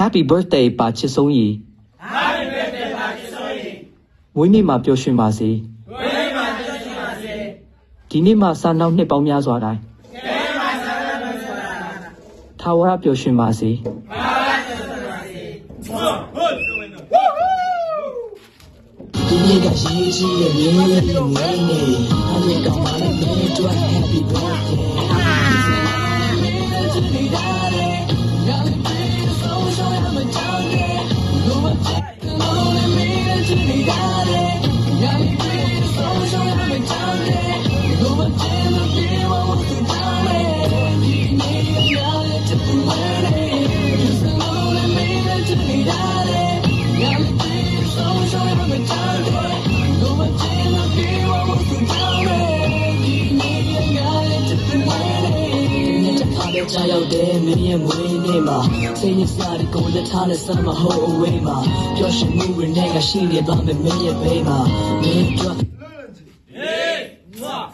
Happy birthday ပါချစ်ဆုံးရီ Happy birthday ပါချစ်ဆုံးရီ မွေးနေ့မှာပျော်ရွှင်ပါစေ ဝေးမှာကျရှိပါစေ ဒီနေ့မှာစာနောက်နှစ်ပေါင်းများစွာတိုင်း ကဲမှာဆက်လက်လုပ်ဆိုတာ ထာဝရပျော်ရွှင်ပါစေ ဘာသာကျရှိပါစေဟုတ်ဆိုရင်တော့ ဒီနေ့ကရေးကြီးတဲ့နေ့လေးနေ့အားလုံးကောင်းပါလေမင်းတို့ Happy birthday Child day, me and Winnie ma. Say it's not a goal, the time is summer whole away ma. Josh moving, nigga, she need about me, baby. Me,